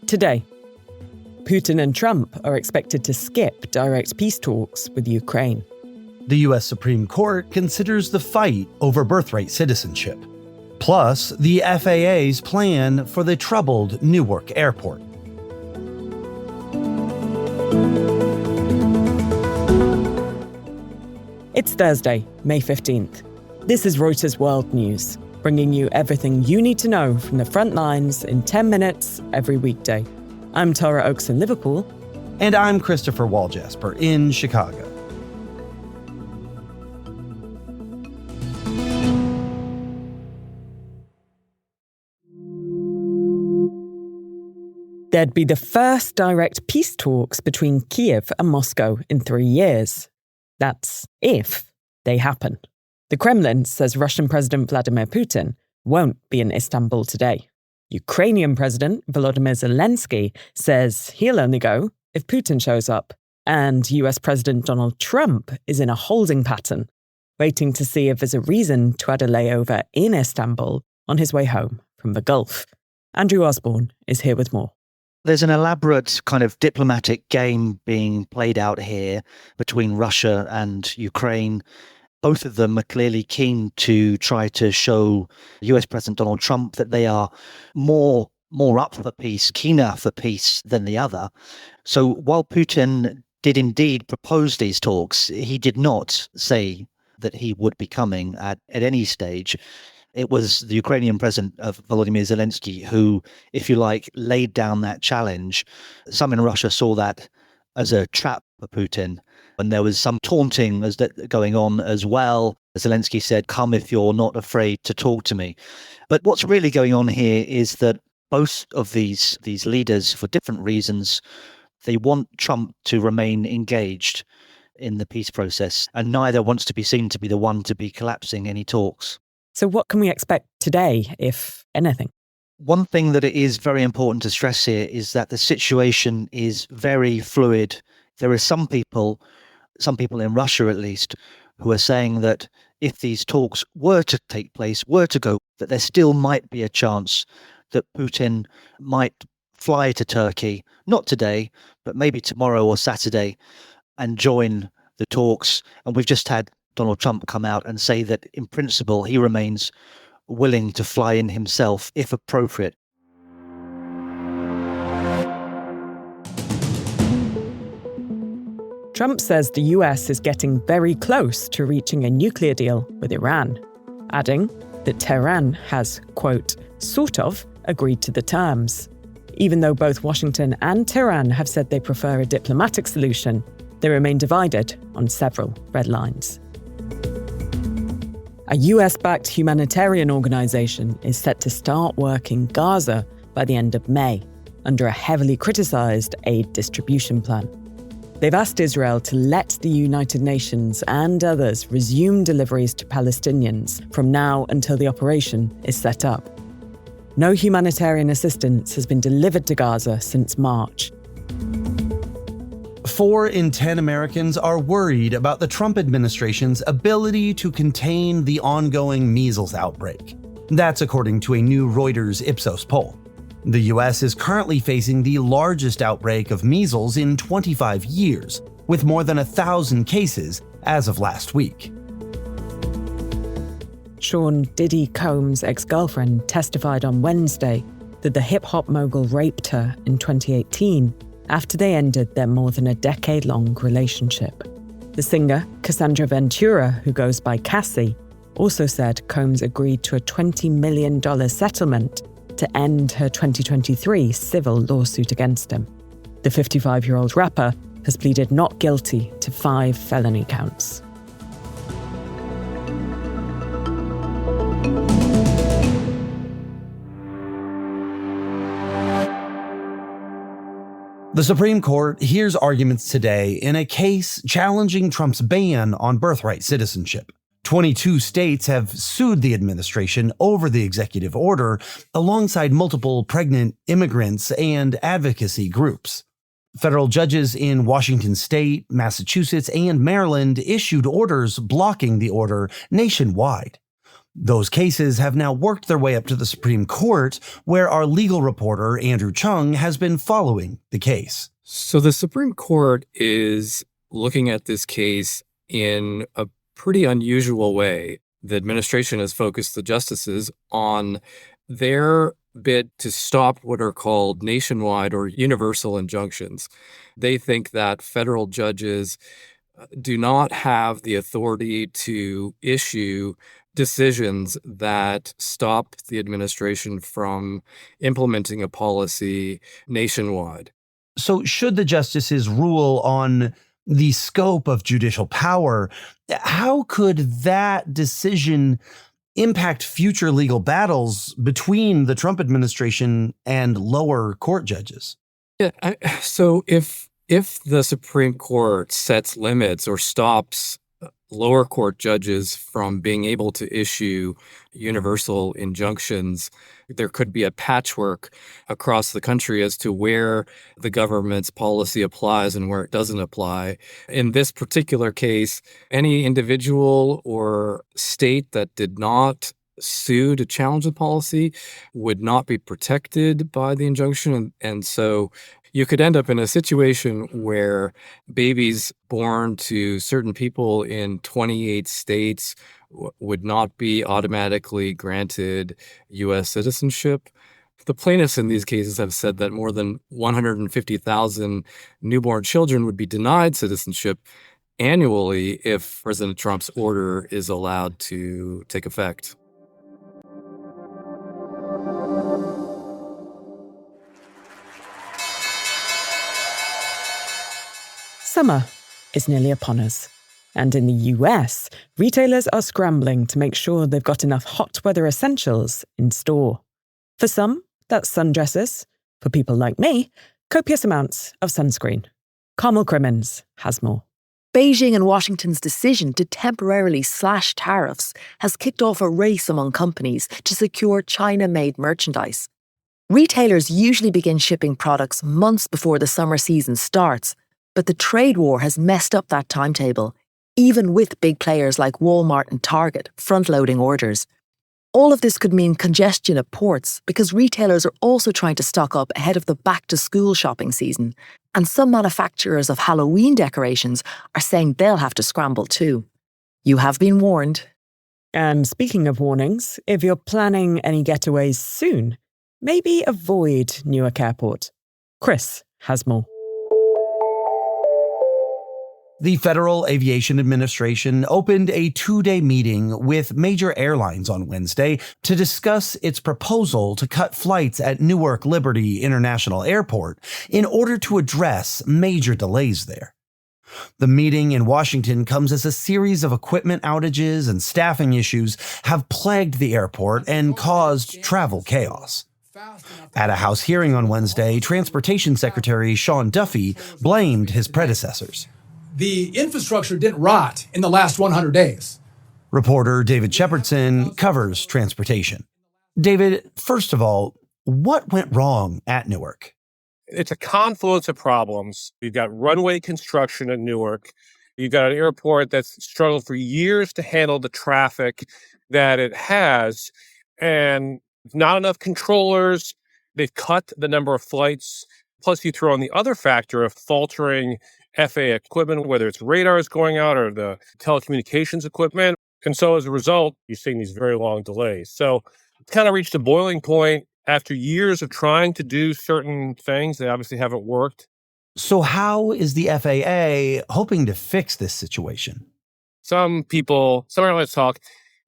Today, Putin and Trump are expected to skip direct peace talks with Ukraine. The U.S. Supreme Court considers the fight over birthright citizenship. Plus, the FAA's plan for the troubled Newark airport. It's Thursday, May 15th. This is Reuters World News, bringing you everything you need to know from the front lines in 10 minutes every weekday. I'm Tara Oakes in Liverpool. And I'm Christopher Waljasper in Chicago. There'd be the first direct peace talks between Kyiv and Moscow in 3 years. That's if they happen. The Kremlin says Russian President Vladimir Putin won't be in Istanbul today. Ukrainian President Volodymyr Zelensky says he'll only go if Putin shows up. And US President Donald Trump is in a holding pattern, waiting to see if there's a reason to add a layover in Istanbul on his way home from the Gulf. Andrew Osborne is here with more. There's an elaborate kind of diplomatic game being played out here between Russia and Ukraine. Both of them are clearly keen to try to show US President Donald Trump that they are more up for peace, keener for peace than the other. So while Putin did indeed propose these talks, he did not say that he would be coming at any stage. It was the Ukrainian president of Volodymyr Zelensky who, if you like, laid down that challenge. Some in Russia saw that as a trap for Putin. And there was some taunting going on as well. Zelensky said, "Come if you're not afraid to talk to me." But what's really going on here is that both of these leaders, for different reasons, they want Trump to remain engaged in the peace process. And neither wants to be seen to be the one to be collapsing any talks. So what can we expect today, if anything? One thing that it is very important to stress here is that the situation is very fluid. There are some people in Russia at least, who are saying that if these talks were to take place, were to go, that there still might be a chance that Putin might fly to Turkey, not today, but maybe tomorrow or Saturday, and join the talks. And we've just had Donald Trump come out and say that in principle he remains willing to fly in himself if appropriate. Trump says the US is getting very close to reaching a nuclear deal with Iran, adding that Tehran has, quote, sort of agreed to the terms. Even though both Washington and Tehran have said they prefer a diplomatic solution, they remain divided on several red lines. A US-backed humanitarian organisation is set to start work in Gaza by the end of May, under a heavily criticised aid distribution plan. They've asked Israel to let the United Nations and others resume deliveries to Palestinians from now until the operation is set up. No humanitarian assistance has been delivered to Gaza since March. 4 in 10 Americans are worried about the Trump administration's ability to contain the ongoing measles outbreak. That's according to a new Reuters Ipsos poll. The U.S. is currently facing the largest outbreak of measles in 25 years, with more than 1,000 cases as of last week. Sean Diddy Combs' ex-girlfriend testified on Wednesday that the hip-hop mogul raped her in 2018 after they ended their more than a decade-long relationship. The singer, Cassandra Ventura, who goes by Cassie, also said Combs agreed to a $20 million settlement to end her 2023 civil lawsuit against him. The 55-year-old rapper has pleaded not guilty to 5 felony counts. The Supreme Court hears arguments today in a case challenging Trump's ban on birthright citizenship. 22 states have sued the administration over the executive order, alongside multiple pregnant immigrants and advocacy groups. Federal judges in Washington state, Massachusetts, and Maryland issued orders blocking the order nationwide. Those cases have now worked their way up to the Supreme Court, where our legal reporter, Andrew Chung, has been following the case. So the Supreme Court is looking at this case in a pretty unusual way. The administration has focused the justices on their bid to stop what are called nationwide or universal injunctions. They think that federal judges do not have the authority to issue decisions that stop the administration from implementing a policy nationwide. So should the justices rule on the scope of judicial power, how could that decision impact future legal battles between the Trump administration and lower court judges? Yeah, so if the Supreme Court sets limits or stops lower court judges from being able to issue universal injunctions, there could be a patchwork across the country as to where the government's policy applies and where it doesn't apply. In this particular case, any individual or state that did not sue to challenge the policy would not be protected by the injunction. And so you could end up in a situation where babies born to certain people in 28 states would not be automatically granted U.S. citizenship. The plaintiffs in these cases have said that more than 150,000 newborn children would be denied citizenship annually if President Trump's order is allowed to take effect. Summer is nearly upon us. And in the US, retailers are scrambling to make sure they've got enough hot weather essentials in store. For some, that's sundresses. For people like me, copious amounts of sunscreen. Carmel Crimmins has more. Beijing and Washington's decision to temporarily slash tariffs has kicked off a race among companies to secure China-made merchandise. Retailers usually begin shipping products months before the summer season starts, but the trade war has messed up that timetable, even with big players like Walmart and Target front-loading orders. All of this could mean congestion at ports because retailers are also trying to stock up ahead of the back-to-school shopping season, and some manufacturers of Halloween decorations are saying they'll have to scramble too. You have been warned. And speaking of warnings, if you're planning any getaways soon, maybe avoid Newark Airport. Chris has more. The Federal Aviation Administration opened a 2-day meeting with major airlines on Wednesday to discuss its proposal to cut flights at Newark Liberty International Airport in order to address major delays there. The meeting in Washington comes as a series of equipment outages and staffing issues have plagued the airport and caused travel chaos. At a House hearing on Wednesday, Transportation Secretary Sean Duffy blamed his predecessors. The infrastructure didn't rot in the last 100 days. Reporter David Shepardson covers transportation. David, first of all, what went wrong at Newark? It's a confluence of problems. You've got runway construction at Newark. You've got an airport that's struggled for years to handle the traffic that it has, and not enough controllers. They've cut the number of flights. Plus, you throw in the other factor of faltering FAA equipment, whether it's radars going out or the telecommunications equipment. And so as a result, you're seeing these very long delays. So it's kind of reached a boiling point after years of trying to do certain things. They obviously haven't worked. So how is the FAA hoping to fix this situation? Some airlines talk,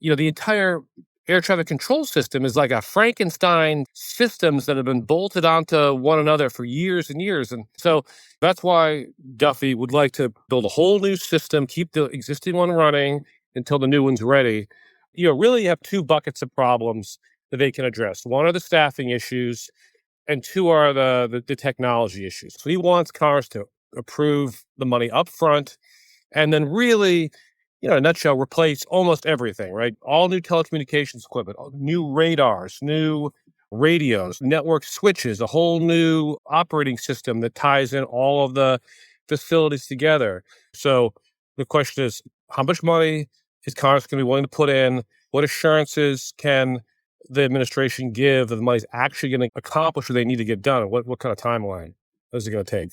the entire air traffic control system is like a Frankenstein systems that have been bolted onto one another for years and years. And so that's why Duffy would like to build a whole new system, keep the existing one running until the new one's ready. Really have two buckets of problems that they can address. One are the staffing issues, and two are the technology issues. So he wants Congress to approve the money up front and then really, in a nutshell, replace almost everything, right? All new telecommunications equipment, new radars, new radios, network switches, a whole new operating system that ties in all of the facilities together. So the question is, how much money is Congress going to be willing to put in? What assurances can the administration give that the money's actually going to accomplish what they need to get done? And what kind of timeline is it going to take?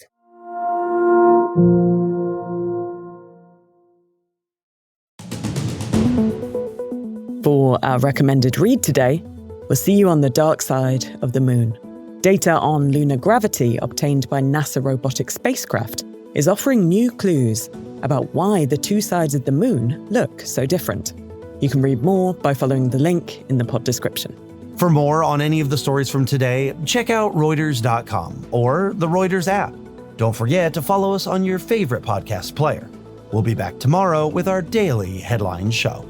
For our recommended read today, we'll see you on the dark side of the moon. Data on lunar gravity obtained by NASA robotic spacecraft is offering new clues about why the two sides of the moon look so different. You can read more by following the link in the pod description. For more on any of the stories from today, check out Reuters.com or the Reuters app. Don't forget to follow us on your favorite podcast player. We'll be back tomorrow with our daily headline show.